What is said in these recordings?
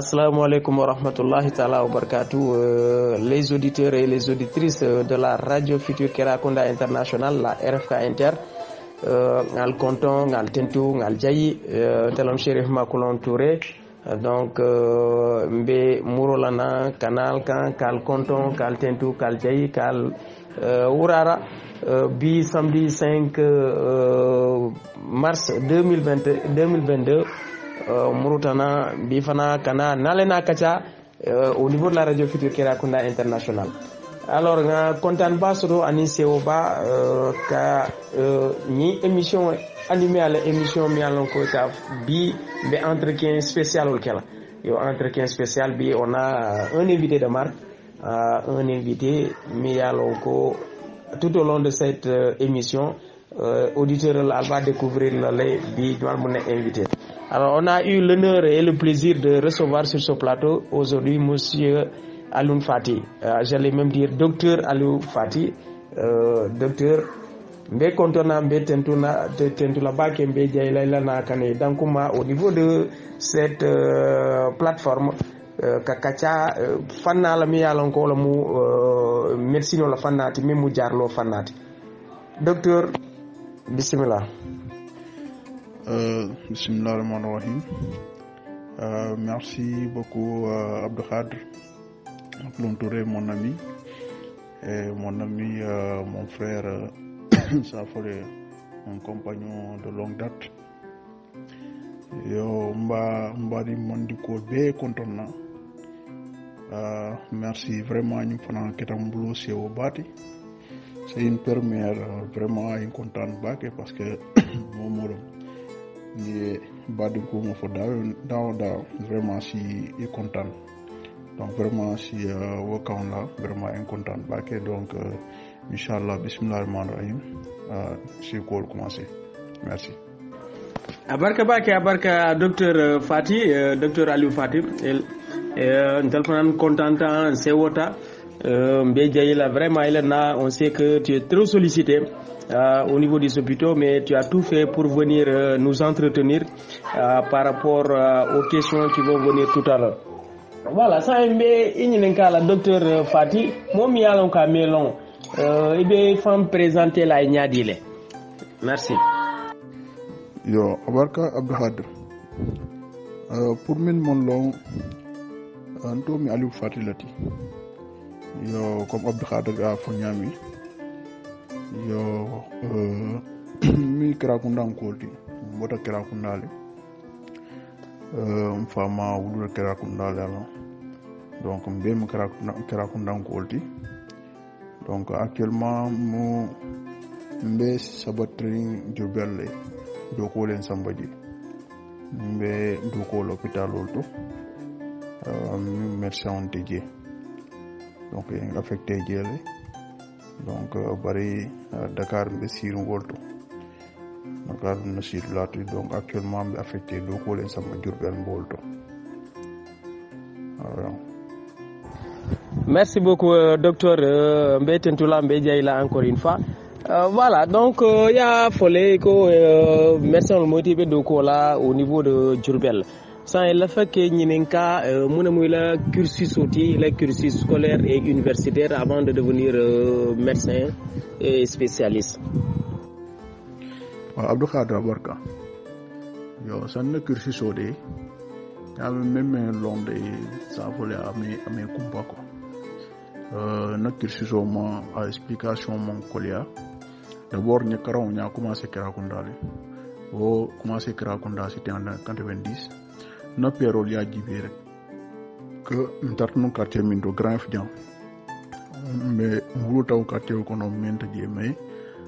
Assalamu alaikum wa rahmatullahi ta'ala wa barakatuh. Les auditeurs et les auditrices de la radio Futur Kerakunda International, la RFK Inter, ngal konton, ngal tentu, ngal jayi, telom Chérif Makoulon Touré. Donc, mbe Mourolana, Canal Kan, Kal Konton, Kal Tentu, Kal Jayi, Kal Ourara, bi samedi 5 mars 2022. Murutana bifana kana nalena kacha au niveau de la radio Futur Kerakunda International. Alors nga kontan basoro ani seoba ka ni émission animée à l'émission mi alon ko ta bi be entretien spécial ol kala. Yo entretien spécial bi on a un invité de marque, un invité mi alon ko tout au long de cette émission auditeur là va découvrir le bi doit mon invité. Alors, on a eu l'honneur et le plaisir de recevoir sur ce plateau aujourd'hui monsieur Alioune Fati. J'allais même dire docteur Alioune Fati. Docteur, mbe kontona mbe tentula bake mbe jayla na kane dankuma au niveau de cette plateforme kakacha fanna la mi yalon ko la mu médecine la fannati mi mu jarlo fannati. Docteur, bismillah. Bismillahirrahmanirrahim. Merci beaucoup Abdou Khadr Makoulon Touré, mon ami et mon frère Safole, mon compagnon de longue date. Yo mbari mandiko be kontonna. Merci vraiment ñu fana ketam bulo au bati. C'est une première vraiment content baké parce que mon morom ni badi ko mo foda daw vraiment si est content, donc vraiment si wakon là vraiment content baké donc inchallah bismillahirrahmanirrahim si ko commencer. Merci. Abarka bake abarka docteur Fati, docteur Aliou Fati ndal fanan contentant c'est wota Mbedjaïla, vraiment, on sait que tu es trop sollicité au niveau des hôpitaux, mais tu as tout fait pour venir nous entretenir par rapport aux questions qui vont venir tout à l'heure. Voilà, ça est la docteur Fati, mon mialon kamelon, et bien, femme présenter la ignadile. Merci. Yo, abarka Abdouhad. Pour min mon long, Antomi Aliou Fati lati. Yo comme Abdou Khadr a fonyami yo mi Kerakunda nkolti mbota Kerakunda le mfama wulula Kerakunda le alors donc mbem Kerakunda nkolti donc actuellement mo mbe sabatri Diourbel doko len sambadi mbe doko l'hôpital olto médecin dédié. Donc affecté gele donc bari Dakar be siru wolto Dakar na siru latu donc actuellement be affecté do ko len sama Diourbel bolto. Merci beaucoup docteur Mbetentula Mbedjaïla encore une fois. Voilà, donc il y a folé ko médecin motivé do ko là au niveau de Diourbel. Ça il a fait que Ninenka la cursus outil, le cursus scolaire et universitaire avant de devenir médecin et spécialiste. Abdou Khadr barka. Yo san cursus outil. Ya même londe ça volait ame kumpa ko. Na cursus au moins à explication mon colia. D'abord ni karaw nya commencé Kerakunda le. O commencé Kerakunda c'était en 90. Na pierre ya jibi rek que ntartnu quartier min do Grand Fdian mais ngulu taw quartier ko no menta je mais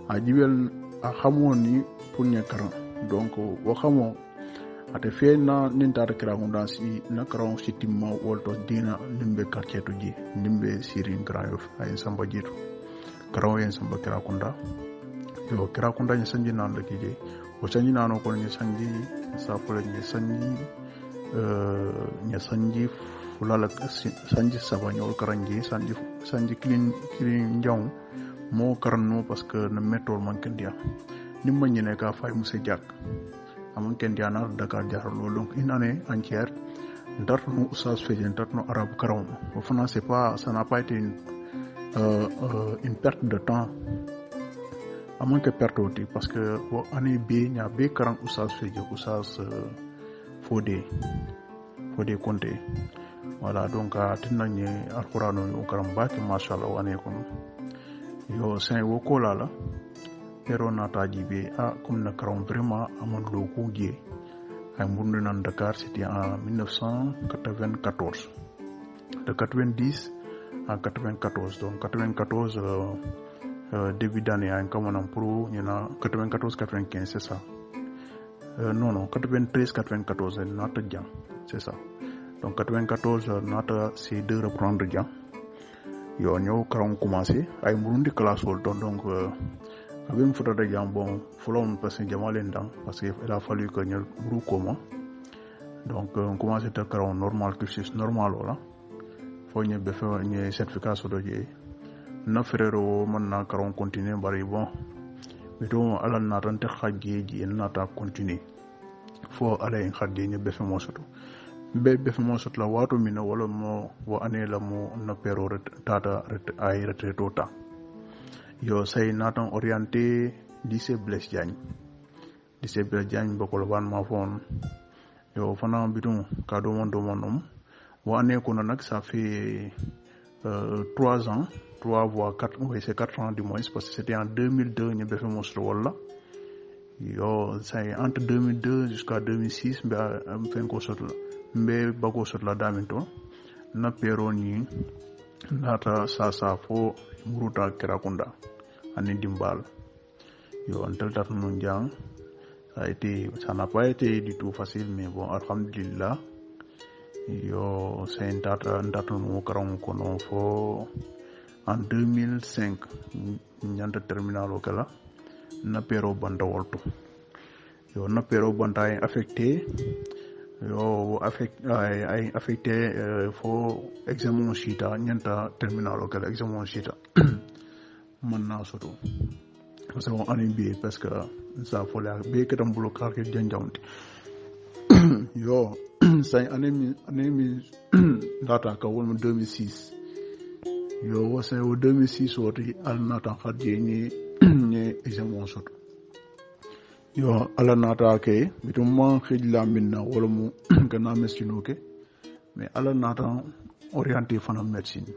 a jibel a xamoni pour ñe karan donc wo xamo ate fe na nintata Kirakunda si na Karang si timma wolto dina nimbe quartier to ji nimbe sirin Grand Yoff ay samba jitu Karang yen samba Kirakunda yo Kirakunda ni sanji nan la kije o sanji nano ko ni sanji sa fula ni sanji fulala sanji sabanyol karanji sanji clean njong mo karanno parce que na métol man kendia nimma ñene ka fay musse jak amon kendia na Dakar jarlo donc une année entière ndarno oustaz fedje ndarno arabe karam au fond c'est pas ça n'a pas été une perte de temps amon que perte aussi parce que wo année bi nya be karam oustaz fedje oustaz Fodé Konté voilà donc tinnañe alqur'ano o karam baki machallah wane kono yo sen wo kola la pero nata jibe comme na karam vraiment amon lo ko gie ay mbundu nan Dakar c'était en 1994 de 90 à 94 donc 94 début d'année en comme pro ñina 94 95 c'est ça non 93 94 nata jang c'est ça donc 94 nata c'est de reprendre jang yo ñew karam commencé ay murundi classe wol donc abim futa de jang bon fulon parce que jamalen dang parce que il a fallu que ñu muru koma donc on commencé te karam normal cursus normal wala fo ñu be fa ñu certificat so doje na frère man na karam continuer bari bon bidon ala na tante xajje ji na ta continuer fo ala en xajje ñu be fa mo soto be mo soto la wato mi na wala mo wo ane la mo na pero tata ay retraito ta yo say natan orienté lycée Blaise Diagne bokol ban ma fon yo fana bidon ka do mon wo ane ko nak ça fait 3 ans 3 voire 4 oui c'est 4 ans du moins parce que c'était en 2002 ñu befe monstre wala yo c'est entre 2002 jusqu'à 2006 am fen ko sotla mbe bago sotla daminto na peroni nata sa fo muruta Kirakunda ani dimbal yo antel tat non jang ça n'a pas été du tout facile mais bon alhamdulillah yo c'est ndata no karam ko non fo en 2005 ñanta terminal kala na pero banda wolto yo na pero banda ay affecté fo examen shita ñanta terminal kala examen shita man na soto parce que on année bi parce que ça faut la be que tam bloquer que janjawti yo say année mi data ka won 2006 yo wasa o 2006 woti alnata khadje ni examen soto yo alanata ke bitum khidla minna wala mu kana mesino ke mais alanata orienté fana médecine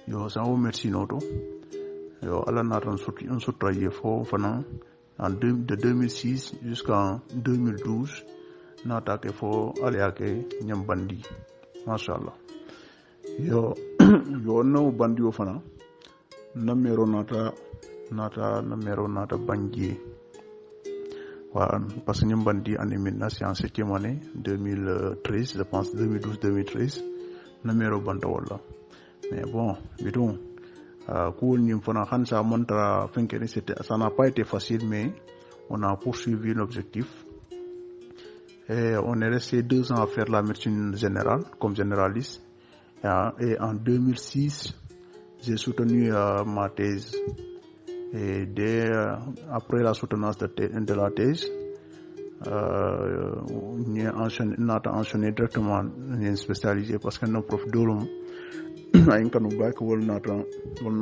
yo sa o médecine auto yo alanata on sotraye fo fana de 2006 jusqu'en 2012 nata ke fo aliake nyambandi machallah yo no bandi o fana namero nata banji wa parce que nyambandi année maintenant c'est en 7e année 2013 je pense 2012-2013 namero banda wala mais bon bidon cool ni fana khansa montra fenkene ça n'a pas été facile mais on a poursuivi l'objectif et on est resté 2 ans à faire la médecine générale comme généraliste. Et en 2006, j'ai soutenu ma thèse. Et après la soutenance de la thèse, on a enchaîné directement une spécialisée parce que nos profs d'Olom on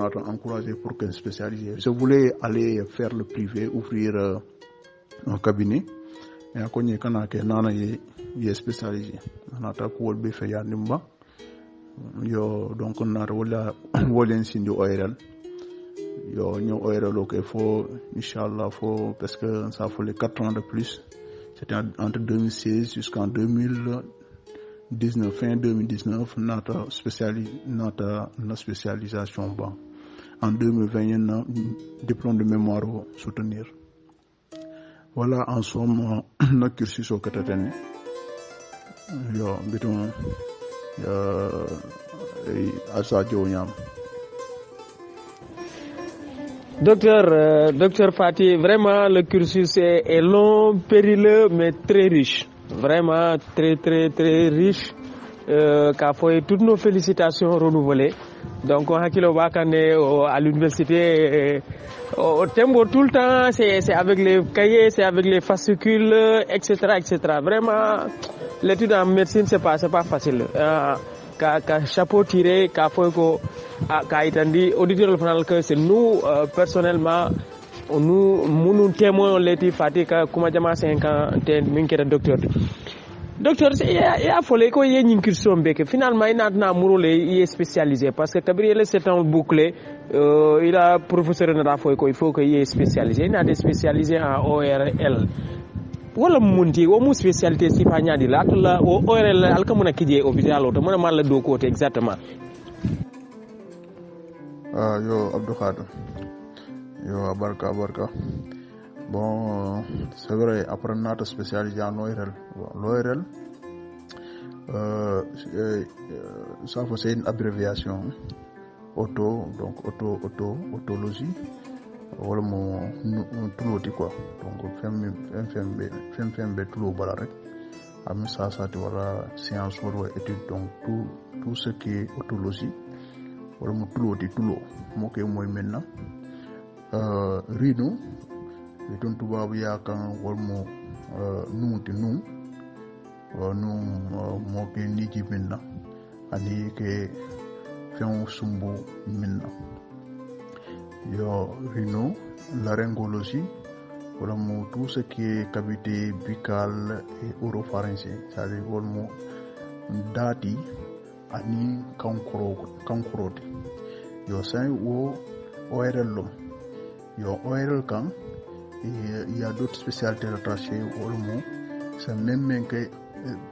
a encouragé pour qu'une spécialisée. Je voulais aller faire le privé, ouvrir un cabinet. Et à Konye Kanake, Nana est spécialisé. On a tapé le fait ya nimba. Yo donc on a wolen sindi oiral yo ñu oiral ok faut inchallah faut parce que ça faut les 4 ans de plus c'était entre 2016 jusqu'en 2019 fin 2019 notre spécialisation ban en 2020 un diplôme de mémoire soutenir Voilà en somme na cursus o katatene yo bitum asa joñam. Docteur Fati, vraiment le cursus est long, périlleux, mais très riche. Vraiment très riche. Qu'a fait toutes nos félicitations renouvelées. Donc on a à l'université au tempo tout le temps, c'est avec les cahiers, c'est avec les fascicules, etc. Vraiment, l'étude en médecine c'est pas facile. Qu'a chapeau tiré, qu'a étendu auditeur final que c'est nous personnellement nous témoins l'étude Fati comme jama 5 ans minke docteur. Docteur, il a fallu qu'il y ait une incursion que finalement il est spécialisé parce que Gabriel c'est un bouclé, il a professeur de il faut qu'il est spécialisé, il a spécialisé en ORL. Wala munti wo mu spécialité si pa ñadi la ORL alka muna kijé hôpital auto muna mal la do côté exactement. Yo Abdou Khadim. Yo barka. Bon, c'est vrai, après notre spécialisé en ORL. L'ORL, ça c'est une abréviation. Autologie. Voilà mon tout l'autre quoi. Donc, FMB tout le balarek. Ami ça, voilà, science, voilà, étude. Donc, tout ce qui est autologie. Voilà mon tout l'autre, tout l'autre. Moi, maintenant. Rino. Ton tubaab yaakaar wal mo nuuti nu mo ke niji minna ani ke fen sumbu minna yo rhino laryngologie wala mo tout ce qui est cavité buccale et oropharyngée c'est-à-dire wal mo dati ani kankuroti yo sai wo ORL lo yo ORL kan il y a d'autres spécialités rattachées au mot c'est même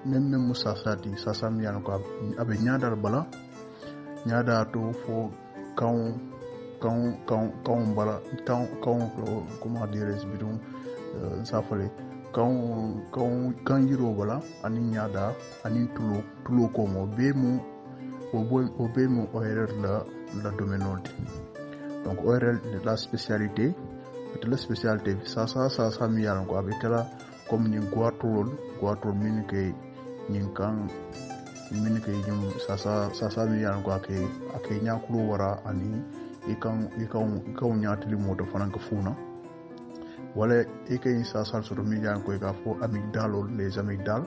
Moussa Sadi Sasa Mian ko abe nyadar bala nyada to fo quand bala comment dire bidon ça fallait quand yiro bala ani nyada ani tulo ko mo be mo ORL la domaine. Donc ORL la spécialité la spécialité ça mi yalan ko avec la comme ni guatrol min ke nyinkan min ke jum ça mi yalan ko ake nyakulo wara ani ikan nyatli moto fanan ko funa wala ikay ça sur mi yalan ko ga fo les amygdales.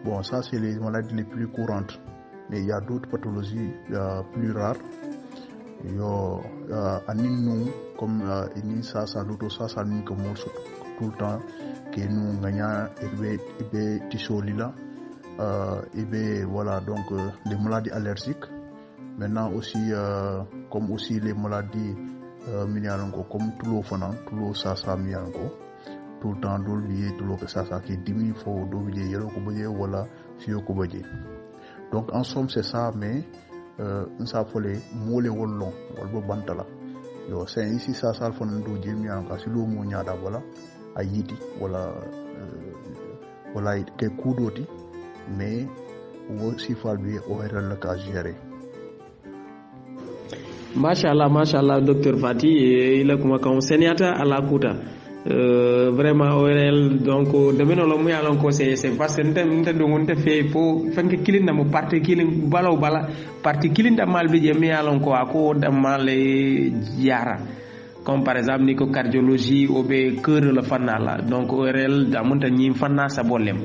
Bon, ça c'est les maladies les plus courantes, mais il y a d'autres pathologies plus rares. Yo anin comme ini ça l'auto ça ni comme tout le temps que nous gagnons et tisolila et voilà donc les maladies allergiques maintenant aussi comme aussi les maladies minialanko comme tout le ça minialanko tout le temps d'oublier tout le que ça qui diminue faut d'oublier yelo ko boye wala fio ko boye. Donc en somme c'est ça, mais ça folé molé wolon wolbo bantala yo c'est ici ça fon ndo jemi an ka silo mo nyaada wala ayiti wala ke kudoti mais wo sifal bi ORL la ka gérer. Mashallah docteur Fati ila kuma kan seniata ala kuta vraiment ORL donc domaine lo mu yalon ko c'est parce que nte do ngonte fe fo fanke kilinda mo parti kilin bala parti kilinda mal bi je mi yalon ko ako damal yara comme par exemple ni ko cardiologie ou be cœur le fanala donc ORL da monta ñi fanna sa bolem.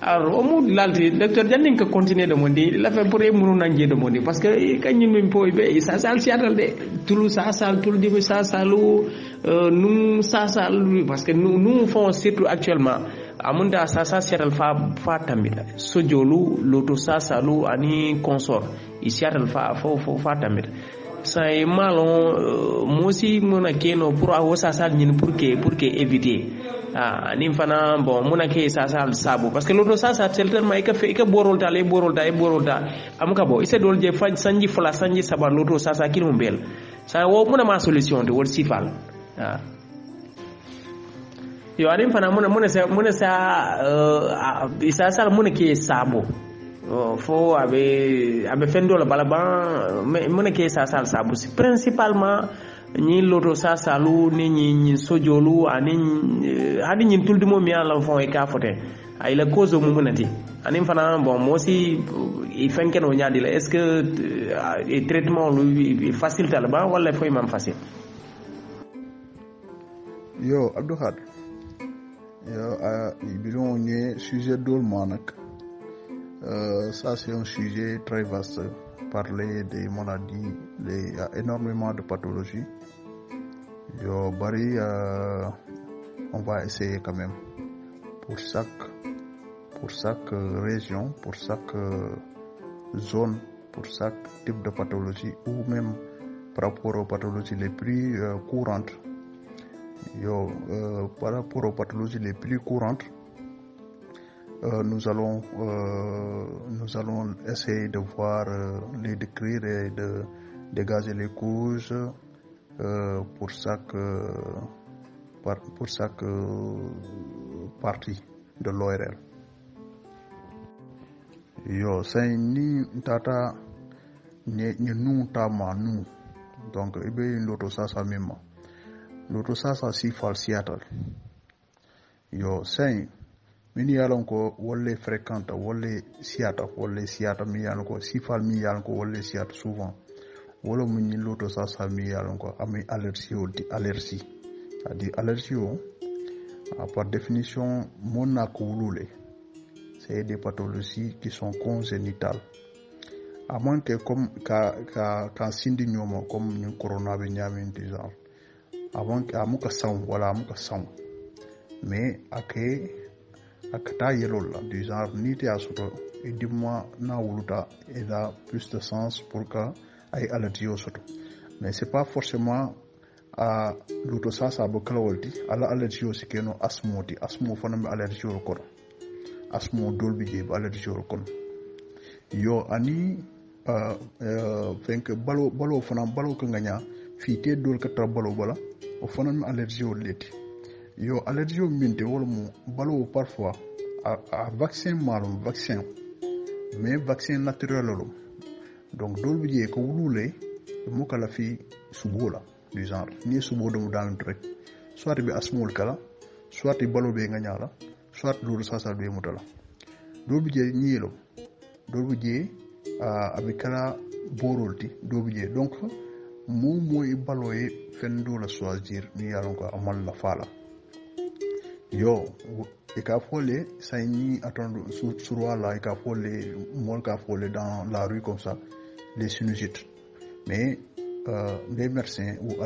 Alors au monde l'alti docteur janning ko continuer de mondi la fait pour munu nanje de mondi parce que kany ñu po be ça sal siatal de tulu ça sal tulu di ça salu nous ça parce que nous font surtout actuellement amunda ça siatal fa tamila sojolu loto ça salu ani consort siatal fa tamila ça est malon moi aussi mon akeno pour avoir ça ñin pour que éviter nim fana bon muna ke sa sabu parce que l'autre ça certainement e ka borolta am ka bo ise dol je faj sanji fala sanji saba l'autre ça kinu mbel ça wo muna ma solution de wol sifal yo anin fana muna sa isa sal muna ke sabo fo abe fendo la bala ban muna ke sa sal sabo principalement ñi loto sa salu ni ñi sojolu ani ñi tuldi mo mi ala fon e ka fote ay la cause mu munati anin fana bon mo si il fenke no ñadi la est-ce que traitement lu facile talba wala fo imam facile yo Abdou Khad yo bilon ñe sujet dolma nak ça c'est un sujet très vaste. Parler des maladies, il y a énormément de pathologies. Yo bari on va essayer quand même pour chaque région, pour chaque zone, pour chaque type de pathologie ou même par rapport aux pathologies les plus courantes. Par rapport aux pathologies les plus courantes, nous allons essayer de voir, les décrire et de dégager les causes pour chaque partie de l'ORL. Yo c'est ni tata ni nous tama nous donc l'auto ça même l'auto ça si falsiatal yo c'est mini yalon ko wolle fréquente wolle siata mi yalon ko sifal mi yalon ko wolle siata souvent wala mu ni loto sa mi yalon ko ami allergie c'est-à-dire allergie par définition monna ko wulule c'est des pathologies qui sont congénitales à moins que comme quand sindi nyomo comme ni corona be nyami du genre avant amuka sang wala amuka sang mais akata yelol la du genre ni te asoto et dis-moi na wuluta et a plus de sens pour que ay allergie au soto mais c'est pas forcément à luto sa bo kalawolti ala allergie aussi que no asmo fana be allergie au ko asmo dolbi je be allergie au ko yo ani fenk balo fana balo ko nganya fi te dol ka tra balo bala o fana me allergie au leti yo allergie au minte wala mo balo parfois a vaccin malum vaccin mais vaccin naturel lolo donc dolbi je ko wulule mo kala fi subola du genre ni subo do dam rek soit bi asmol kala soit balo be nganyala soit lolu sasa be mutala dolbi je nielo dolbi je avec kala borolti dolbi je donc mo moy balo e fendo la choisir ni yalon ko amal la fala yo e ka fole sayni attendre sur wala e ka fole mol ka fole dans la rue comme ça les sinusites mais les médecins ou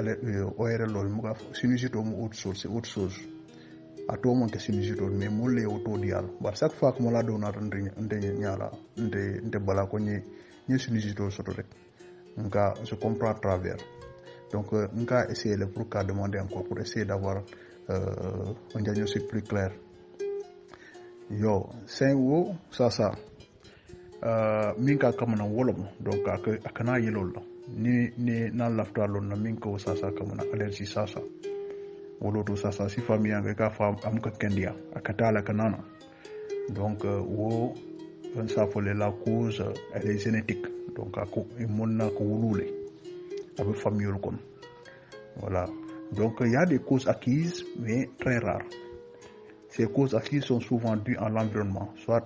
ORL lol mo ka sinusite mo autre chose c'est autre chose ato mon que sinusite mais mo le auto dial bar chaque fois que mo la do na ndé nyala ndé bala ko ni sinusite soto rek nga je comprends à travers donc nga essayer le pour demander encore pour essayer d'avoir un diagnostic plus clair yo c'est wo ça minka kamana wolom donc akana yelol ni na lafta lon na minko ça kamana allergie ça wolo to ça si famille nga ka fam am ka kendia akatala kanana donc wo ça faut la cause elle est génétique donc ako monna ko wulule avec famille kon voilà donc il y a des causes acquises mais très rares. Ces causes acquises sont souvent dues à l'environnement, soit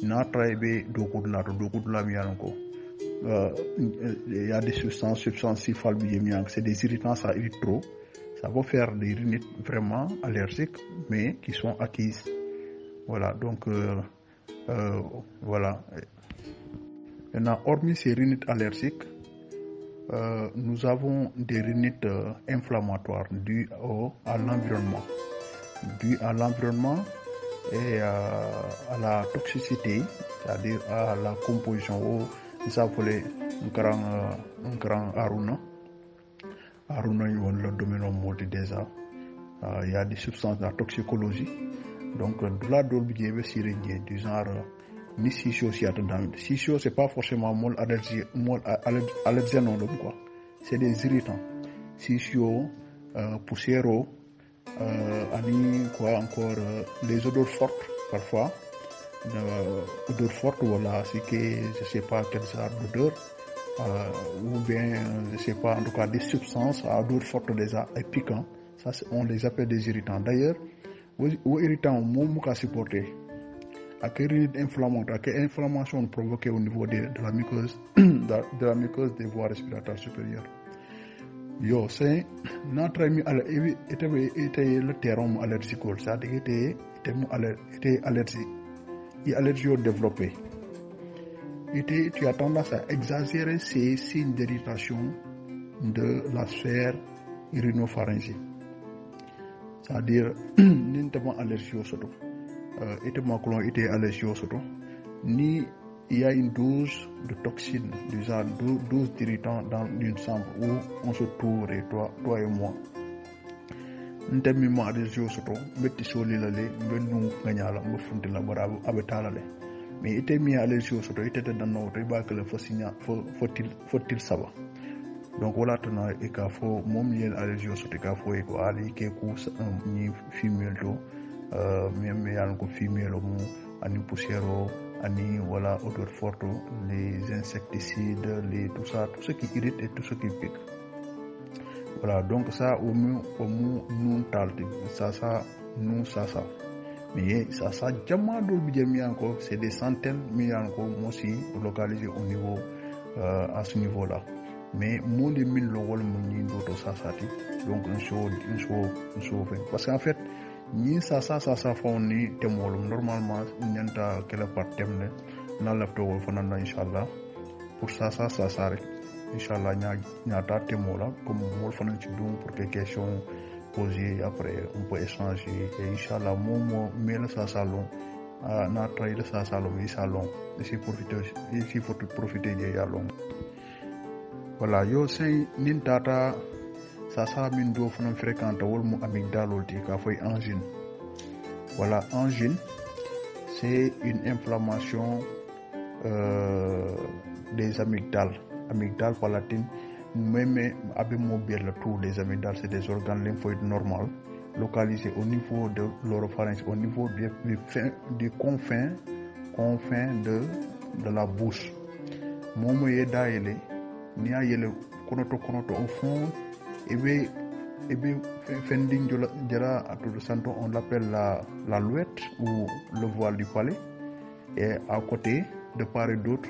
il y a des substances c'est des irritants, ça irrite trop, ça va faire des rhinites vraiment allergiques mais qui sont acquises. Voilà, donc voilà. Maintenant, hormis ces rhinites allergiques, nous avons des rhinites inflammatoires dues à l'environnement. Dues à l'environnement et à la toxicité, c'est-à-dire à la composition. Nous avons un grand Aruna. Aruna, le domaine monté déjà. Il y a des substances de la toxicologie. Donc, de là, du genre. Ni sisio si attendant sisio c'est pas forcément mol allergène non quoi c'est des irritants sisio poussiéro ani quoi encore les odeurs fortes parfois odeurs fortes voilà c'est que je sais pas quel genre d'odeur ou bien je sais pas en tout cas des substances à odeur forte déjà et piquant ça on les appelle des irritants d'ailleurs aux irritants moom mu ka supporter ak inflammation provoquée au niveau de la muqueuse de la muqueuse des voies respiratoires supérieures yo c'est notre ami était le terme allergique c'est-à-dire était allergique et allergie développée tu as tendance à exagérer ces signes d'irritation de la sphère urino-pharyngée c'est-à-dire n'intama allergie au soto était allergie au soto ni il y a une dose de toxines, du genre dose d'irritants dans une chambre où on se trouverait, toi et moi. Nous avons allergie au soto, metti soli la le, nous gagnala, nous fonte la bara abetala le. Mais il était mis allergie au soto, il était dans notre riba que le faut-il savoir. Donc voilà, tena et qu'il faut mon allergie au soto, qu'il faut que ali que cause ni femelle même yàlla ko fumier la mu ani poussière ani voilà odeur forte les insecticides les tout ce qui irrite et tout ce qui pique voilà donc ça au mieux nous talte ça mais ça jama do bi jami encore c'est des centaines mais encore aussi localisé au niveau à ce niveau là mais mon de mille lo wala mo ni doto ça donc une chose parce qu'en fait ni ça font ni temolum normalement ñanta kala par temne na lapto wol fanana inshallah pour ça rek inshallah ñata temola comme wol fanan ci dum pour que questions posées après on peut échanger et inshallah momo mel ça long na tray de ça long yi salon ici pour profiter de ya long voilà yo c'est nin tata ça min do fanan fréquente wol mu amygdale ti ka foy angine voilà angine c'est une inflammation des amygdales palatines même avec mobile tous les amygdales c'est des organes lymphoïdes normaux localisés au niveau de l'oropharynx au niveau des confins de la bouche momo ye daile ni ayele konoto au fond et bien fending jara à tout santo on l'appelle la louette ou le voile du palais et à côté de part et d'autre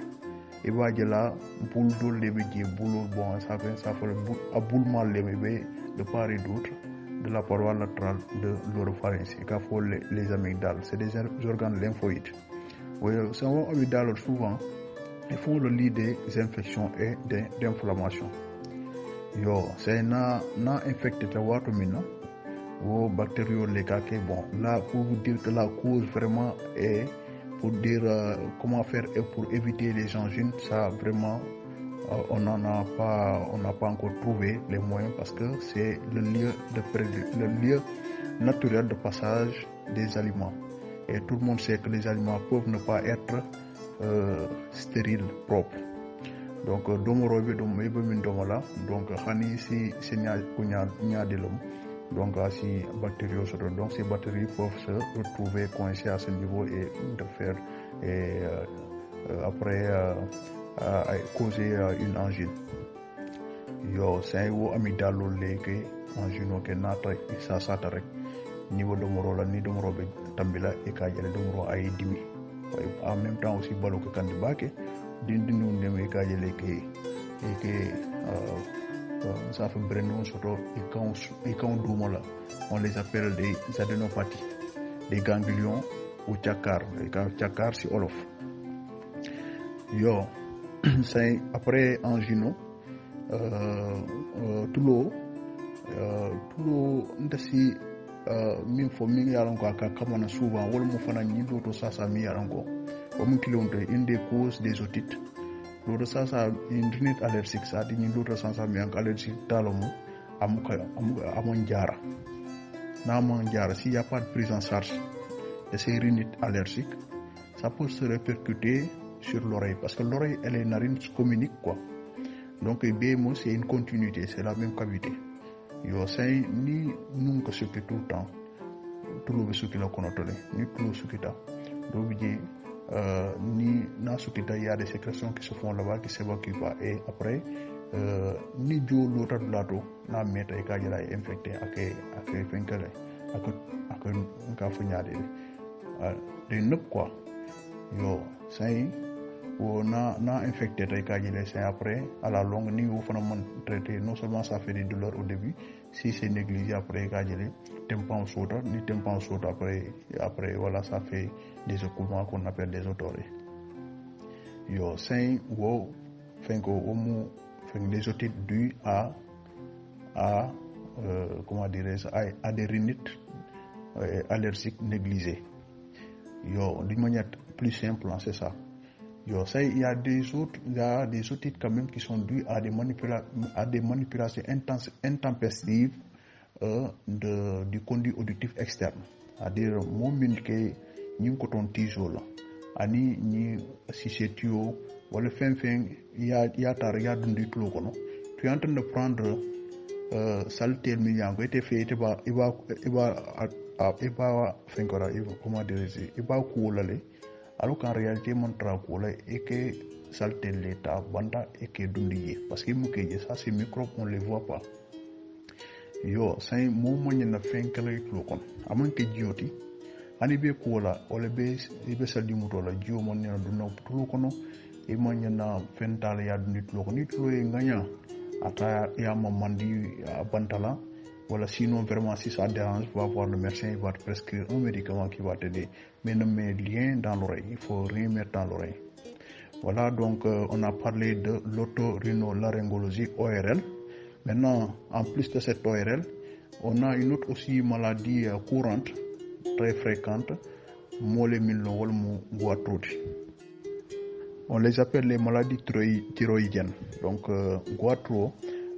et va la boule d'eau les boule bon ça fait le aboulement les bébés de part et d'autre de la paroi latérale de l'oropharynx et qu'a faut les amygdales c'est des organes lymphoïdes oui c'est un amygdale souvent ils font le lit des infections et d'inflammation yo c'est na infecté ta watu mina ou bactéries les caquets bon là pour vous dire que la cause vraiment est pour dire comment faire et pour éviter les angines ça vraiment on n'a pas encore trouvé les moyens parce que c'est le lieu naturel de passage des aliments et tout le monde sait que les aliments peuvent ne pas être stériles propres donc domoro be dum yebe min domola donc hani si nya delom donc si bactéries soto donc ces bactéries peuvent se retrouver coincées à ce niveau et de faire et après causer une angine yo c'est wo amygdalo leke angine ke nata ça rek niveau domoro la ni domoro be tambila e ka jale domoro ay dimi en même temps aussi balo ko kandi bake dindinu ndeme ka jale ke ça fait breno soto et quand doumola on les appelle des adénopathies des ganglions ou tchakar si olof yo c'est après angino tulo ndasi min fo min yaron ko aka kamana souvent wala mo fana ni do to sasa mi yaron ko o min kilonto une des causes des otites do sasa une rhinite allergique ça dit ni do sasa mi an allergique talomo amon jara na mon jara s'il y a pas de prise en charge de ces rhinites allergiques ça peut se répercuter sur l'oreille parce que l'oreille et les narines communiquent quoi donc BMO c'est une continuité c'est la même cavité yo sai ni nunca suki tout le temps tulo be suki la kono tole ni tulo sukita do bije ni na sukita il y a des sécrétions qui se font là-bas qui s'évacuent pas et après ni jo lota lato na meta e kajala infecté ak fenkale ak ka funyade de nup quoi yo sai ou na infecté tay kajale c'est après à la longue ni ou fana man traiter non seulement ça fait des douleurs au début si c'est négligé après kajale tempan soda ni tempan soda après voilà ça fait des écoulements qu'on appelle des otores yo sai wo fenko omu des otites dues à comment dirais-je à des rhinites allergiques négligées yo d'une manière plus simple c'est ça yo ça il y a des otites quand même qui sont dues à des manipulations intempestives du conduit auditif externe c'est-à-dire moment que ñu ko ton tijo la ani ni si c'est tuyau wala fin ya tar ya dundi tulo kono tu es en train de prendre saleté milliango était fait iba finkora comment dire iba kuolale alors qu'en réalité mon trakola et que saleté l'état banda et que dundi parce que mukeje ça ces microbes on les voit pas yo sai mo na finkala tulo kono amon ke jioti ani be kuola ole be saldi mutola jio mon na dunna tulo kono e manyana fentale ya nit loko nit lo e nganya ata ya mamandi bantala voilà sinon vraiment si ça dérange va voir le médecin il va te prescrire un médicament qui va t'aider mais ne mets rien dans l'oreille il faut rien mettre dans l'oreille voilà donc on a parlé de l'otorhinolaryngologie ORL maintenant en plus de cette ORL on a une autre aussi maladie courante très fréquente mole milno wol mu guatroti on les appelle les maladies thyroïdiennes donc guatro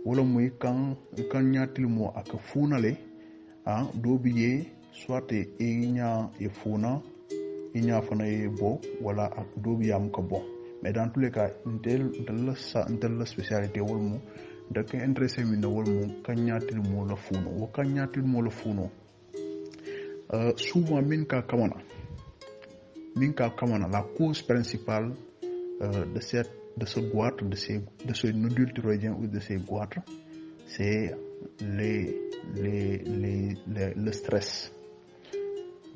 wala muy kan nyatil mo ak funale do biye soit inya e funa inya fana e bo wala ak do biyam ka bon mais dans tous les cas intel la spécialité wol mu da ka intéressé mi na wol mu kan nyatil mo la funo wo kan nyatil mo la funo souvent min ka kamana la cause principale de ce goitre, de ce nodule thyroïdien ou de ces goitres, c'est le stress.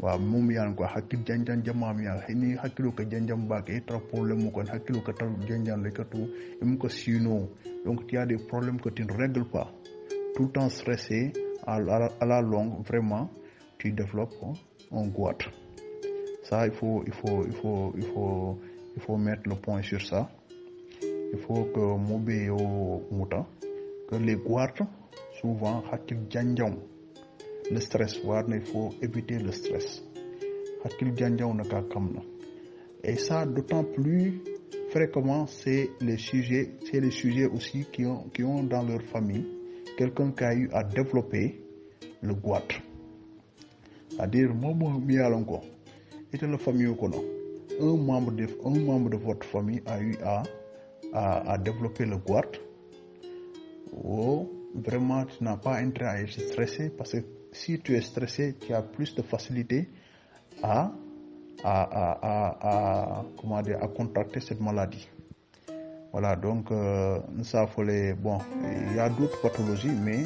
Wa mum yan ko hakil janjan jamam ya ni hakilo ka janjam ba ke tra problème ko hakilo ka tra janjan le ka tout im ko sino donc tu as des problèmes que tu ne règles pas tout le temps stressé à la longue vraiment tu développes un goitre. Ça il faut mettre le point sur ça. Il faut que mobé au muta que les goitres souvent hakil janjam le stress il faut éviter le stress hakil janjam na ka kamna et ça d'autant plus fréquemment c'est les sujets aussi qui ont dans leur famille quelqu'un qui a eu à développer le goitre, c'est-à-dire momo mi alonko et la famille ko non un membre de votre famille a eu à développer le goitre. Oh, vraiment, tu n'as pas intérêt à être stressé parce que si tu es stressé, tu as plus de facilité à contracter cette maladie. Voilà, donc ça bon, il y a d'autres pathologies, mais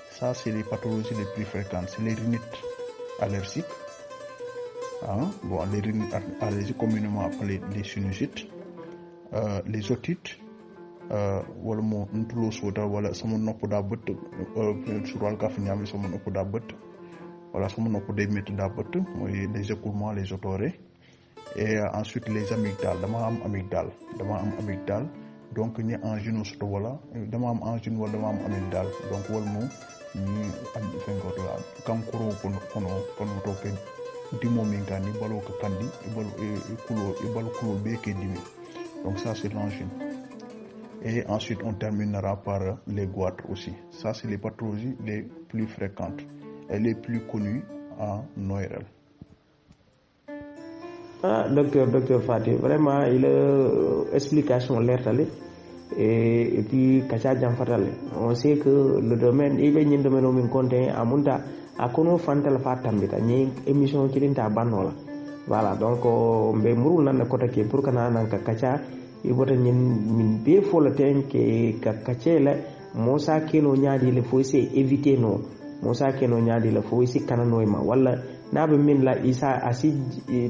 ça c'est les pathologies les plus fréquentes, c'est les rhinites allergiques. Bon, les rhinites allergiques communément appelées les sinusites, les otites, wala mo ntulo soda wala sama nopp da beut sural ka fi ñami sama nopp da beut wala sama nopp day metti da beut moy les écoulements, les otores et ensuite les amygdales dama am amygdale donc ñi angine soto wala dama am angine wala dama am amygdale donc wal mo ñi am fengo to kankuro kono to ke dimo mingani balo ka kandi balo kulo be ke dimi donc ça c'est l'angine. Et ensuite on terminera par les goitres aussi. Ça c'est les pathologies les plus fréquentes et les plus connues en ORL. Docteur Fati, vraiment il a explication leer tali et puis kacha jam fatale on sait que le domaine ibe nyin domaine o min konte amunta akono fantal fa tambita ni émission kilinta bannola voilà donc mbe murul nan ko take pour kana nan ka kacha ibota nyin min be folaten ke ka kachela mosa keno nyaadi le fo c'est éviter no mosa keno nyaadi le fo c'est kanano ma wala nabe min la isa asi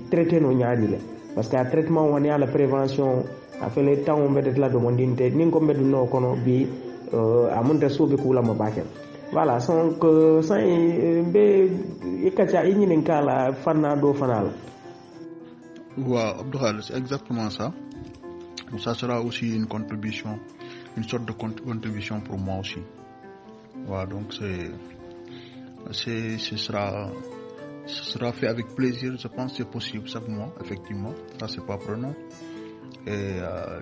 traiter no nyaadi le parce que traitement woni ala prévention a fait le temps on bet la demandinte ni ko bet no kono bi amunta sobe kula ma bakel voilà donc ça be ikacha inyin kala fanna do fanal waaw Abdou Khalis c'est exactement ça sera aussi une contribution une sorte de contribution pour moi aussi voilà donc ce sera fait avec plaisir. Je pense que c'est possible chaque mois, effectivement. Ça, c'est pas prenant. Et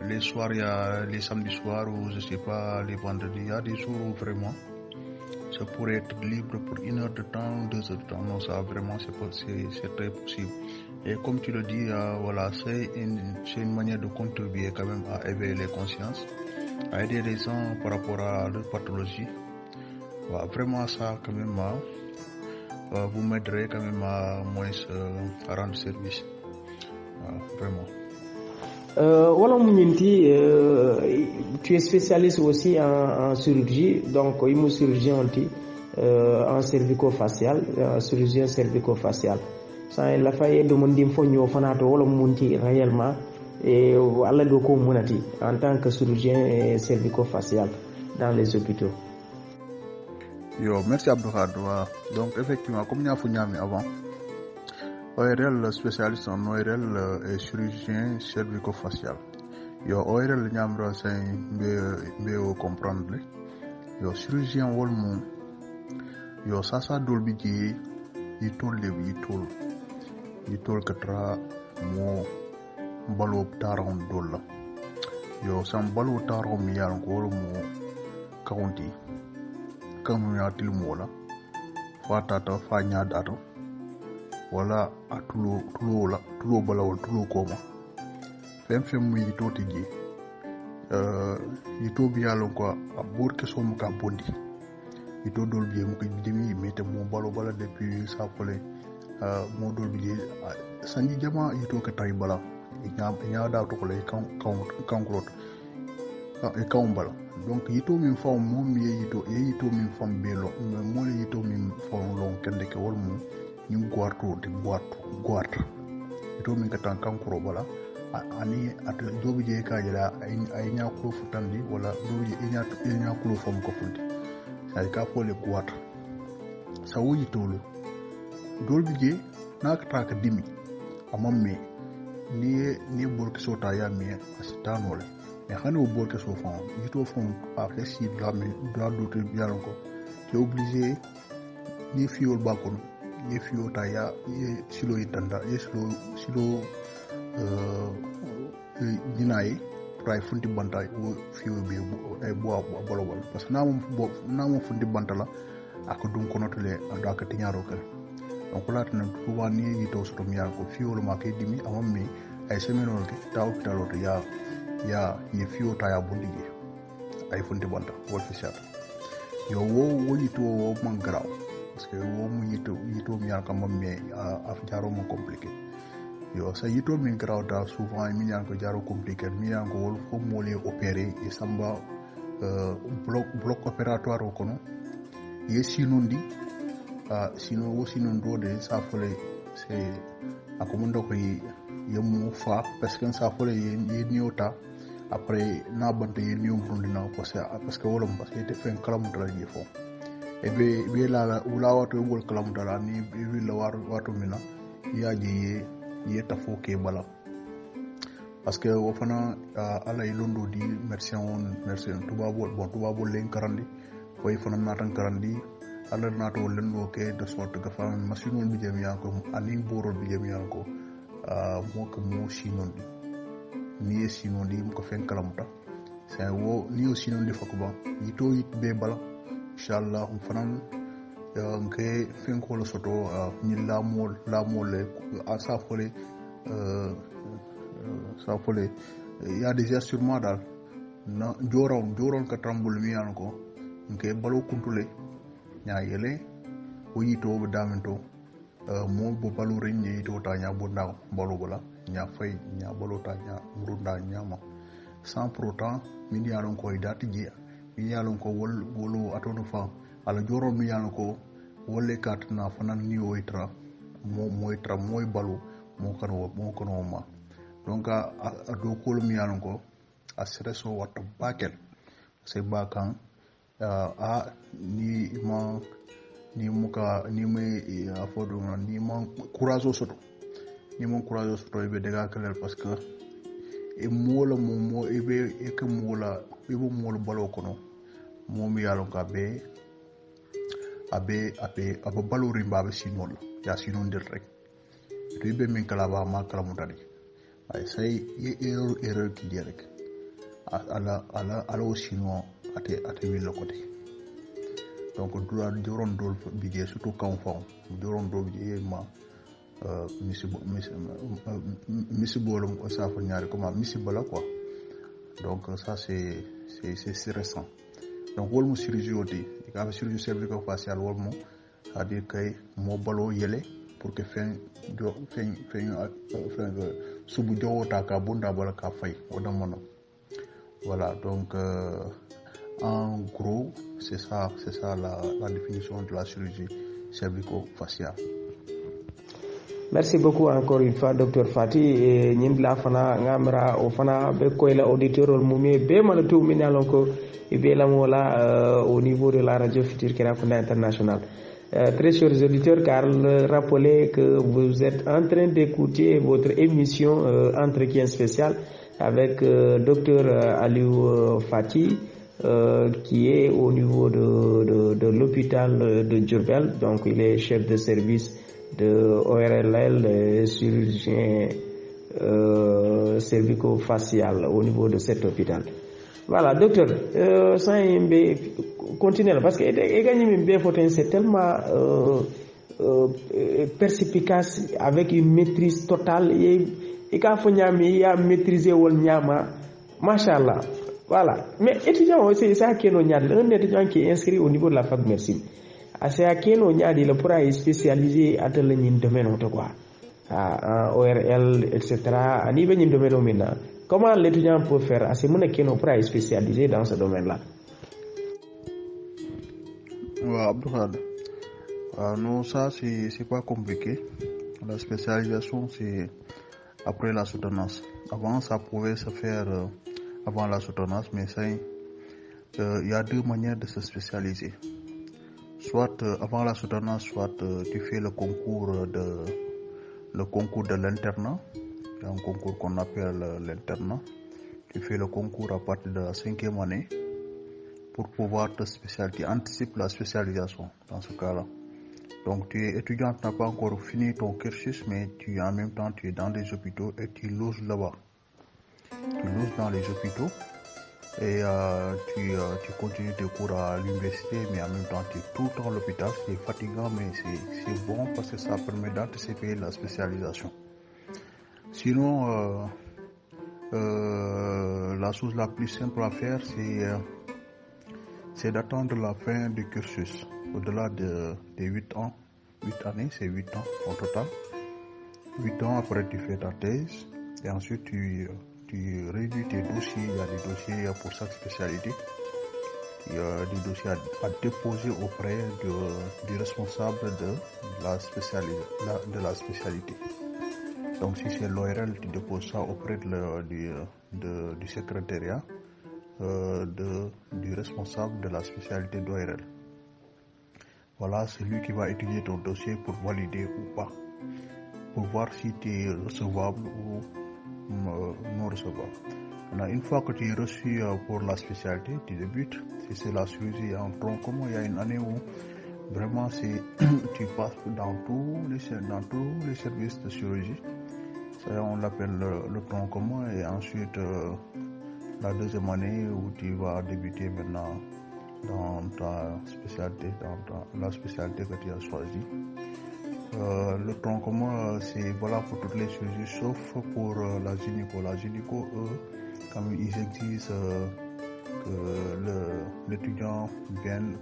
les soirs, il y a les samedis soirs ou je sais pas, les vendredis, il y a des jours où vraiment ça pourrait être libre pour 1 heure de temps, 2 heures de temps. Non, ça vraiment, c'est très possible. Et comme tu le dis, voilà, c'est une manière de contribuer quand même à éveiller les consciences, à aider les gens par rapport à leur pathologie. Voilà, vraiment ça quand même. Vous m'aiderez quand même à moins à rendre service. Vraiment. Voilà, tu es spécialiste aussi en chirurgie, donc il est chirurgien en cervico-facial, chirurgien cervico-facial. Ça, il a fallu demander une fois réellement et Allah doko munati en tant que chirurgien cervico-facial dans les hôpitaux. Yo, merci Abdoukhad. Donc effectivement, comme nous avons fait avant, ORL spécialiste en ORL et chirurgien cervico-facial. Yo, ORL ñamra c'est mbé comprendre. Yo, chirurgien wolmu. Yo, ça dolbi ji yitol katra mo balo taron dolla. Yo, sam balo taron mi yaron ko wolmu county. Kamu ya tilmola fatata fa nyaadato wala atulo balawol tulo koma fem mu yito tiji yito bi yalon ko abur ke som ka bondi yito dol bi mu ko demi mete mo bala depuis sa pole mo dol bi sanji jama yito ka tay bala nyaada to ko lay kan e kawmbala donc yito min fam mom yito min fam belo mo le yito min fam long kende ke wol mo ni guarto de guarto yito min katan kankuro bala ani at dobi je ka jala ay nya ko futandi wala dobi je nya ko fam ko fundi say ka fole guarto sa wuyi tolo dolbi je nakata ka dimi amamme ni bol ke sota ya mi asitanole mais xane au bord que so fond yito fond après si la d'autre bien encore tu es obligé ni fiol bakon ni fiol taya ye silo itanda ye silo dinayi pray funti banta o fiol be e bo bolowal parce que namo funti banta la ak dum konotele anda ka tiñaro kala donc la tan souvent ni yito so mi ko fiol ma kay dimi amam mi ay semaine ke taw taloto ya ye fiyo taya bundije ay funti banta wol fi shat yo wo yito wo man graw parce que wo mu yito mi yaka mom me af jaro mo compliqué yo sa yito mi graw da souvent mi yanko jaro compliqué mi yanko wol ko mo le opérer e samba bloc opératoire ko no ye sinundi sinon do de sa fole c'est akomundo ko yemu fa parce que sa fole ye niota après na bante ye niom rundina parce que wolom parce que te fen kalam dara je fo e be la wala wato gol kalam dara ni be la wato mina ya je ye tafo ke bala parce que wo fana ala ilondo di merci tubabo len karandi way fana natan karandi ala nato lendo ke de sorte que fa machine bi jëm yanko ani boro bi jëm yanko mo ko mo sinon ni sinon di ko fen kalamuta c'est wo ni sinon di fakba yito yit be bala inshallah fanan nke fen ko lo soto ni la mol le sa fole il y a des assurément dal na joron ka trambul mi an ko nke balo kuntule nya yele o yito be damento mo bo balu renye to ta nya bunda balo bala nya fay nya balo ta nya murunda nya ma sans pour autant min yalon ko idati ji min yalon ko wolu atodo fa ala joron mi yalon ko wolle katna fanan ni oitra moy balu mo kano ma donc a do kol mi yalon ko a stresso watta bakel c'est bakan ni me afodo ni ma courage soto be daga kala parce que e mola mo ebe e ke mola ebo mola balo kono mo mi yalon ka be abe balo rimba be sinol ya sinon del rek ribe min kala ba ma kala mutadi ay say erreur ki direk ala sino ate wilo kote donc dura joron dol bije surtout kan fon joron dol bije ma misi bolum ko sa fa ñaari comme misi bala quoi donc ça c'est récent donc wol mo chirurgie odi ka chirurgie cervico-faciale wol mo c'est-à-dire kay mo balo yele pour que fen subu jowota ka bunda bala ka fay oda mono voilà donc en gros c'est ça la définition de la chirurgie cervico-faciale. Merci beaucoup encore une fois Dr Fati e nyindla fana ngamra o fana be koyla auditeur mumé be mala to min alon ko e be lamola au niveau de la radio Futur Kerakunda International. Très chers auditeurs, Karl rappelait que vous êtes en train d'écouter votre émission Entretien spécial avec Dr Aliou Fati qui est au niveau de l'hôpital de Diourbel. Donc il est chef de service de ORLL, chirurgien cervico-facial au niveau de cet hôpital. Voilà, docteur, sans continuer parce que c'est tellement perspicace avec une maîtrise totale et quand il y a maîtrisé wol nyama, machallah. Voilà. Mais étudiant aussi, c'est à qui on y a un étudiant qui est inscrit au niveau de la fac de médecine. C'est à qui on y a il pourra être spécialisé à tel domaine ou quoi, à ORL, etc. À niveau de domaine maintenant. Comment l'étudiant peut faire à ce moment qu'il pourra être spécialisé dans ce domaine-là? Non, ça c'est pas compliqué. La spécialisation c'est après la soutenance. Avant ça pouvait se faire avant la soutenance, mais ça il y a deux manières de se spécialiser. Soit avant la soutenance, soit tu fais le concours de l'internat. Il y a un concours qu'on appelle l'internat. Tu fais le concours à partir de la 5e année pour pouvoir te spécialiser. Anticipe la spécialisation dans ce cas-là. Donc tu es étudiant, tu n'as pas encore fini ton cursus, mais en même temps tu es dans des hôpitaux et tu loges là-bas. Tu loges dans les hôpitaux et tu continues tes cours à l'université, mais en même temps tu es tout le temps à l'hôpital. C'est fatigant, mais c'est bon parce que ça permet d'anticiper la spécialisation. Sinon, la chose la plus simple à faire, c'est d'attendre la fin du cursus. Au-delà des 8 ans, 8 années, c'est 8 ans au total. 8 ans après, tu fais ta thèse et ensuite tu réduis tes dossiers. Il y a des dossiers pour chaque spécialité. Il y a des dossiers à déposer auprès du responsable de la spécialité. Donc si c'est l'ORL, tu déposes ça auprès du secrétariat du responsable de la spécialité d'ORL. Voilà, c'est lui qui va étudier ton dossier pour valider ou pas, pour voir si tu es recevable ou non recevable. Maintenant, une fois que tu es reçu pour la spécialité, tu débutes. Si c'est la chirurgie en tronc commun, il y a une année où vraiment tu passes dans tous les services de chirurgie. Ça, on l'appelle le tronc commun, et ensuite la deuxième année où tu vas débuter maintenant dans ta spécialité, dans la spécialité que tu as choisie. Le tronc commun, c'est voilà pour toutes les chirurgies sauf pour la gynéco. La gynéco, eux, quand ils exigent que l'étudiant vienne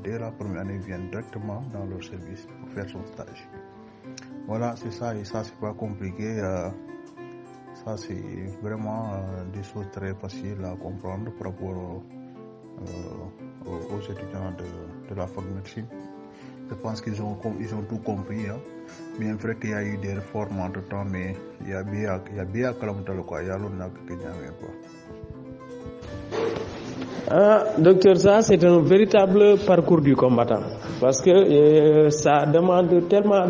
dès la première année vienne directement dans leur service pour faire son stage. Voilà, c'est ça, et ça c'est pas compliqué. Ça c'est vraiment des choses très faciles à comprendre par rapport aux étudiants de la fac de médecine. Je pense qu'ils ont tout compris. Hein. Bien vrai qu'il y a eu des réformes entre temps, mais il y a bien quoi. Il y a l'autre qui quoi. Docteur, ça c'est un véritable parcours du combattant parce que ça demande tellement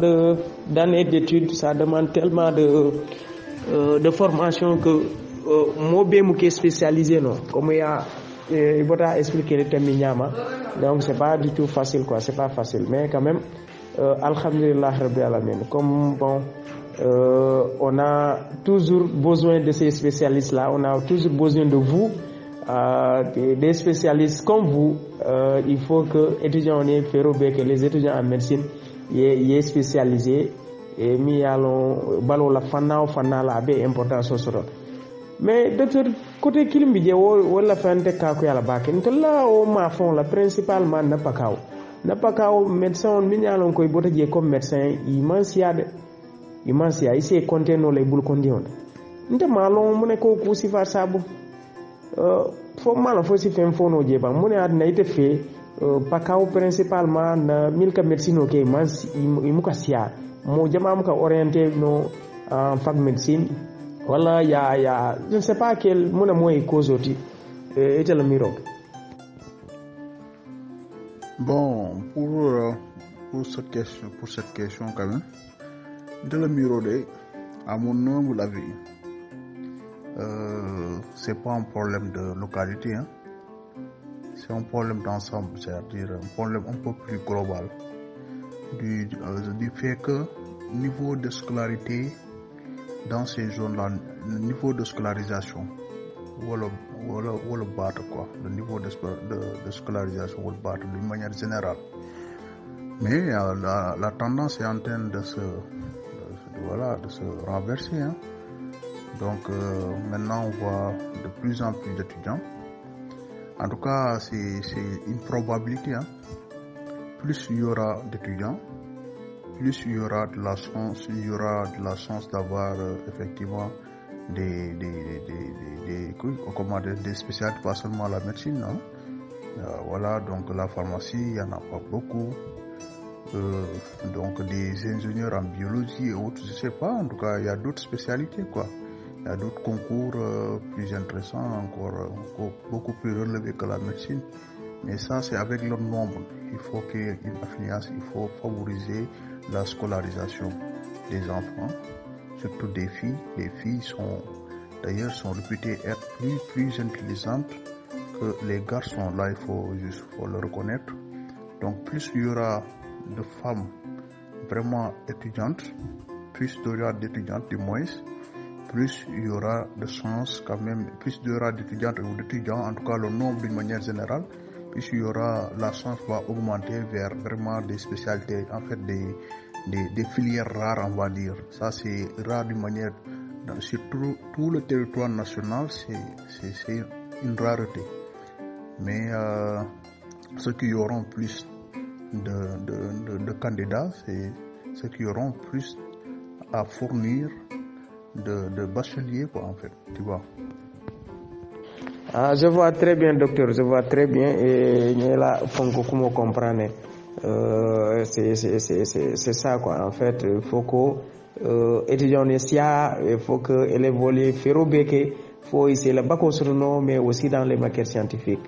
d'années d'études, ça demande tellement de formation que moi bien qui est spécialisé non comme il va expliquer le thème Nyama, donc c'est pas du tout facile quoi, c'est pas facile, mais quand même alhamdulillah rabbil alamin, comme bon on a toujours besoin de ces spécialistes là, on a toujours besoin de vous. Des spécialistes comme vous, il faut que étudiants que les étudiants en médecine y spécialisés et mis à balo la fanna la be importance sur. Mais docteur côté kilim bi je wala fante ka ko yala baken to la o ma fond la principalement na pakaw médecin mi nyalon koy bota je comme médecin immensia ici compter no les bul condition nte malon mu ne ko ku sifar sabu fo mala fo si fen fo no je ba mu ne adna ite fe pakaw principalement na milka médecine o ke imuka sia mo jama muka orienté no en fac médecine wala ya je ne sais pas quel mu ne moy cause oti ite le miro. Bon, pour cette question quand même, de le miro à mon humble avis, c'est pas un problème de localité, hein. C'est un problème d'ensemble, c'est-à-dire un problème un peu plus global du fait que niveau de scolarité dans ces zones-là, le niveau de scolarisation ou le battre quoi, le niveau de scolarisation ou le battre d'une manière générale. Mais la tendance est en train de se renverser, hein. Donc maintenant on voit de plus en plus d'étudiants. En tout cas, c'est une probabilité, hein. Plus il y aura d'étudiants, plus il y aura de la chance d'avoir effectivement des spécialités, pas seulement la médecine, hein. Voilà, donc la pharmacie, il n'y en a pas beaucoup. Donc des ingénieurs en biologie et autres, je sais pas, en tout cas il y a d'autres spécialités quoi. Il y a d'autres concours plus intéressants, encore beaucoup plus relevés que la médecine. Mais ça, c'est avec leur nombre. Il faut qu'il y ait une affiliation, il faut favoriser la scolarisation des enfants, surtout des filles. Les filles sont réputées être plus intelligentes que les garçons. Là, il faut le reconnaître. Donc, plus il y aura de femmes vraiment étudiantes, plus il y aura d'étudiantes du moins, plus il y aura de chances quand même, plus il y aura d'étudiantes ou d'étudiants, en tout cas le nombre d'une manière générale, plus il y aura, la chance va augmenter vers vraiment des spécialités, en fait des filières rares on va dire. Ça c'est rare d'une manière, sur tout le territoire national, c'est une rareté. Mais ceux qui auront plus de candidats, c'est ceux qui auront plus à fournir de bacheliers quoi en fait, tu vois. Je vois très bien docteur, je vois très bien et là fonko como comprendre c'est ça quoi en fait, il faut que étudiants sia, il faut que élèves volent ferrobeke, faut essayer le bac au mais aussi dans les matières scientifiques.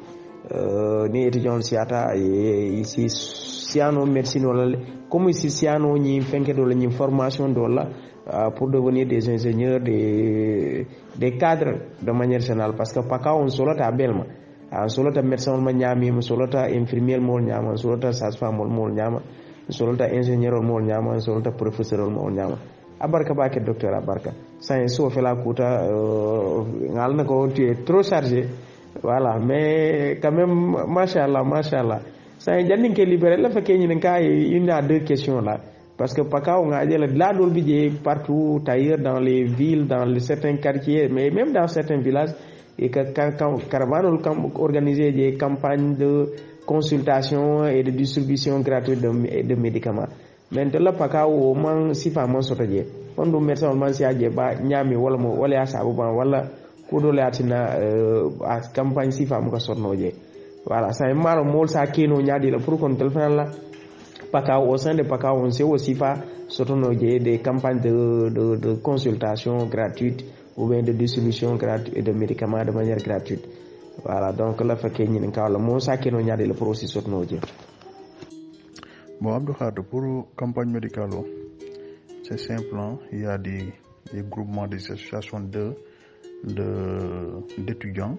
Ni étudiants siata et ici siano médecine wala comme ici siano ni fenke do la ni formation do la pour devenir des ingénieurs, des cadres de manière générale, parce que pas quand on solota belma on solota médecin mo nyami on solota infirmier mo nyama on solota sage-femme mo nyama on solota ingénieur mo nyama on solota professeur mo nyama abarka ba ke docteur abarka ça so fait la kuta ngal na ko tu es trop chargé. Voilà, mais quand même, machallah. Ça y est, j'ai libéré. Là, il y a deux questions là. Parce que Paka, on a dit là, partout ailleurs dans les villes, dans certains quartiers, mais même dans certains villages, et que caravane organiser des campagnes de consultation et de distribution gratuite de médicaments maintenant paka o man sifa man soto je on do médecin man si aje ba nyami wala ya sabu ban wala ko do latina a campagne sifa mo ko sonno je voilà ça est maro mol sa keno nyaadi la pour kon téléphone la paka au sein de paka on sait aussi pas sotono je des campagnes de consultation gratuite ou bien de distribution gratuite de médicaments de manière gratuite voilà donc la fa kenyi ni kawla mo sa keno nyaadi la pour aussi sotono je. Bon, Abdou Khadre, pour campagne médicale, c'est simple, hein? Il y a des groupements, des associations d'étudiants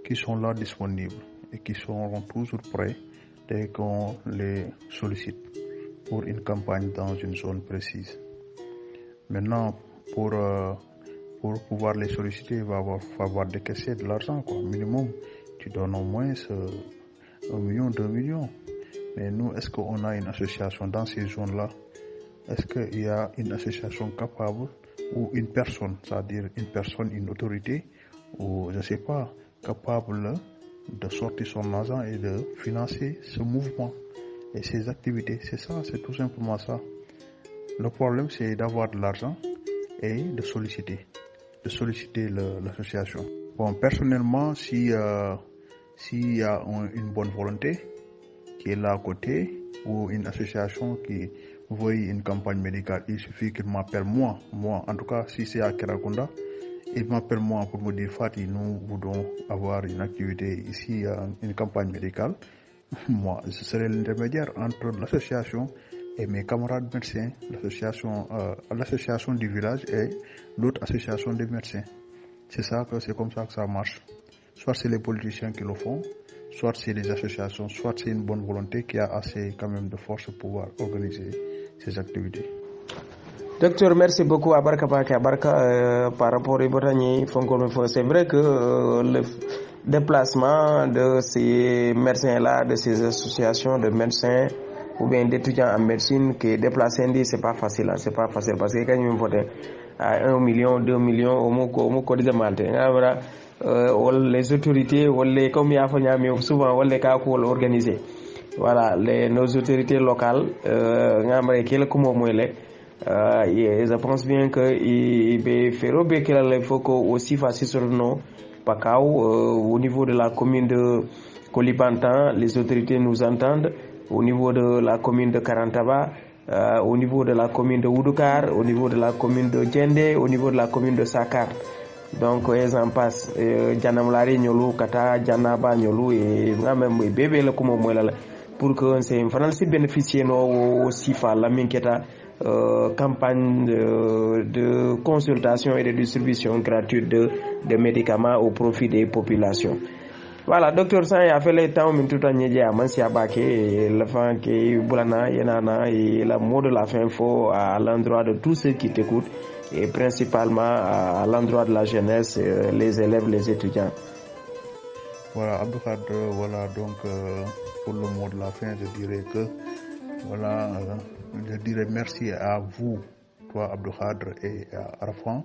qui sont là disponibles et qui seront toujours prêts dès qu'on les sollicite pour une campagne dans une zone précise. Maintenant, pour pouvoir les solliciter, il va falloir décaisser de l'argent, quoi. Minimum, tu donnes au moins 1 million, 2 millions. Mais nous, est-ce qu'on a une association dans ces zones-là? Est-ce qu'il y a une association capable ou une personne, c'est-à-dire une personne, une autorité, ou je ne sais pas, capable de sortir son argent et de financer ce mouvement et ces activités? C'est ça, c'est tout simplement ça. Le problème, c'est d'avoir de l'argent et de solliciter l'association. Bon, personnellement, s'il y a une bonne volonté qui est là à côté, ou une association qui veut une campagne médicale, il suffit qu'il m'appelle moi, en tout cas si c'est à Kerakunda, il m'appelle moi pour me dire Fatih, nous voulons avoir une activité ici, une campagne médicale. Moi, je serai l'intermédiaire entre l'association et mes camarades médecins, l'association du village et l'autre association des médecins. C'est comme ça que ça marche. Soit c'est les politiciens qui le font, soit c'est les associations, soit c'est une bonne volonté qui a assez quand même de force pour pouvoir organiser ces activités. Docteur, merci beaucoup à Barka par rapport à Botany. C'est vrai que le déplacement de ces médecins-là, de ces associations de médecins ou bien d'étudiants en médecine qui est déplacé, c'est pas facile. C'est pas facile parce que quand ils me votent à 1 million, 2 millions, au moins de Malte. Les autorités, comme il y a souvent, les cas pour l'organiser. Voilà, nos autorités locales, je pense bien que il faut que aussi facile sur nous, au niveau de la commune de Kolibantan, les autorités nous entendent, au niveau de la commune de Karantaba, au niveau de la commune de Oudoukar, au niveau de la commune de Djende, au niveau de la commune de Sakar. Donc, ils en passent. Djanamlari Nyolu, Kata, Djanaba Nyolu, et même bébé le comme moi là, pour que c'est un fanal si bénéficier no aussi fa la minqueta campagne de consultation et de distribution gratuite de médicaments au profit des populations. Voilà, docteur San a fait le temps, mais tout en y a Mansi Abake, et le fan qui est Boulana, Yenana, et la mot de la fin faut à l'endroit de tous ceux qui t'écoutent, et principalement à l'endroit de la jeunesse, les élèves, les étudiants. Voilà, Abdou Khadre, voilà, donc pour le mot de la fin, je dirais que, voilà, je dirais merci à vous, toi Abdou Khadre et à Arfan,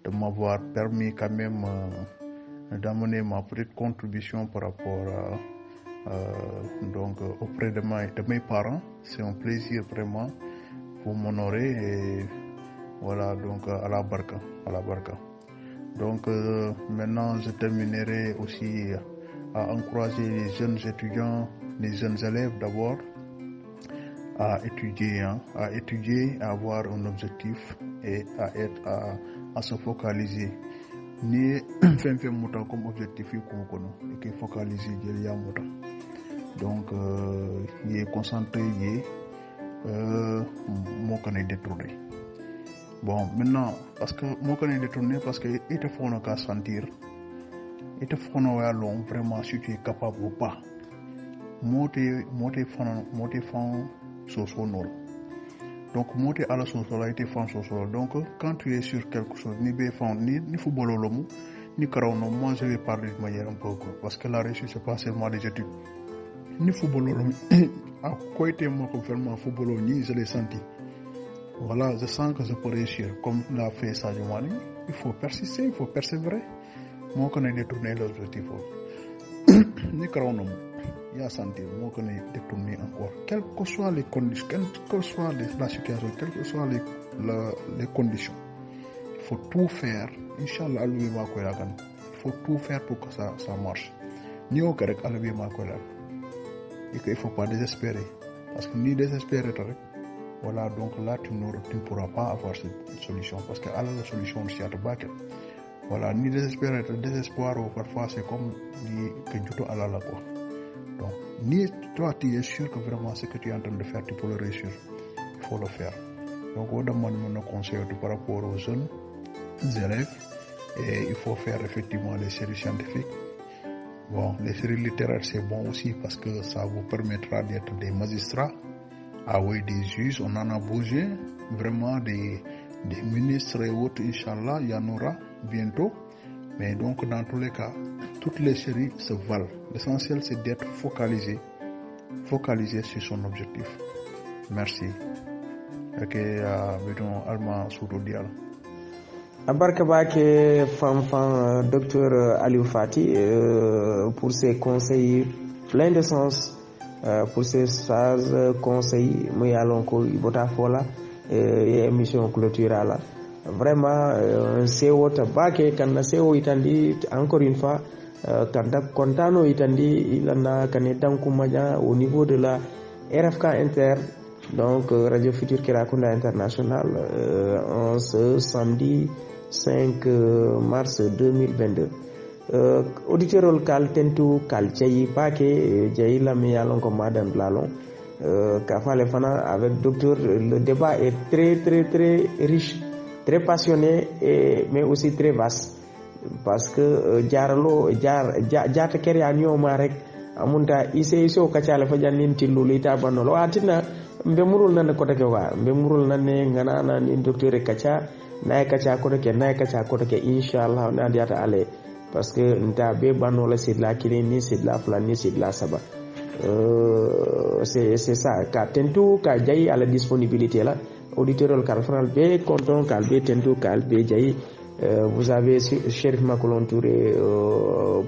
de m'avoir permis quand même d'amener ma petite contribution par rapport donc auprès de mes parents. C'est un plaisir vraiment pour m'honorer et voilà, donc à la barka. Donc maintenant je terminerai aussi à encourager les jeunes étudiants, les jeunes élèves d'abord à étudier, à avoir un objectif et à se focaliser. Ni fait mouton comme objectif et qui focaliser derrière mouton. Donc il est concentré, mon canal détourné. Bon, maintenant, parce que mon canal détourné, parce que il te faut qu'à sentir, il te faut vraiment si tu es capable ou pas. Moi, t'es fan socio. Donc, moi, t'es à la socio, là, t'es fan socio. Donc, quand tu es sur quelque chose, ni football, ni carreau, moi, je vais parler de manière un peu courte. Parce que la réussite, c'est pas seulement des études. Ni football, à quoi était moi vraiment football, ni je l'ai senti. Voilà, je sens que je peux réussir. Comme l'a fait Sadio Mane, il faut persister, il faut persévérer. moo ko ne détourner l'objectif ni karawna ya sentir moo ko ne détourner encore quelles que soient les conditions quelle que soit la situation quelles que soient les conditions il faut tout faire inchallah alubi ma koy lagan il faut tout faire pour que ça marche ni o rek alubi ma koy lag et qu'il faut pas désespérer parce que ni désespérer rek voilà donc là tu ne pourras pas avoir cette solution parce que la solution c'est à te battre voilà ni désespérer désespoir parfois c'est comme ni que juto ala la quoi donc ni toi tu es sûr que vraiment ce que tu es en train de faire tu peux le réussir il faut le faire donc on demande mon conseil par rapport aux jeunes élèves et il faut faire effectivement les séries scientifiques. Bon, les séries littéraires c'est bon aussi parce que ça vous permettra d'être des magistrats. Ah oui, des juges, on en a besoin, vraiment des ministres et autres, Inch'Allah, il y en aura bientôt. Mais donc, dans tous les cas, toutes les séries se valent. L'essentiel, c'est d'être focalisé sur son objectif. Merci. Ok, bidon Alma Soudou Dial. Abarka Bake, femme, docteur Aliou Fati, pour ses conseils pleins de sens. Pour ces phases conseils muy yalon ko ibota fola e émission clôturale vraiment sewo tabake kanna sewo itandi encore une fois kanda kontano itandi ilana kane danku maja au niveau de la RFK Inter donc Radio Futur Kerakunda International en ce samedi 5 mars 2022 auditeur kal tentu kal jayi pake jayi la mi yalon ko madame lalon ka fale fana avec docteur le débat est très riche très passionné mais aussi très vaste parce que jaata kere nyoma rek amunta iso kacala fa jannin tillu ita banolo atina mbe murul nan ko take wa mbe murul nan ngana nan docteur kacha nay kacha ko take inshallah na diata ale parce que nta be banola c'est de la kilini c'est de la flani c'est de la saba c'est ça ka tentu ka jayi à la disponibilité là auditeur kal franal be content kal be tentu kal be jayi vous avez Chérif Makolon Touré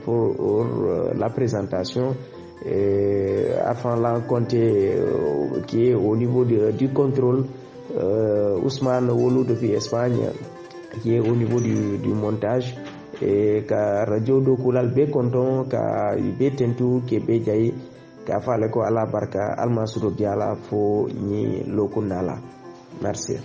pour la présentation afin la compter qui est au niveau du contrôle Ousmane Wolou depuis Espagne qui est au niveau du montage et ka radio do kulal be konton ka be tentu ke be jayi ka fale ko ala barka alma suru diala fo ni lokundala merci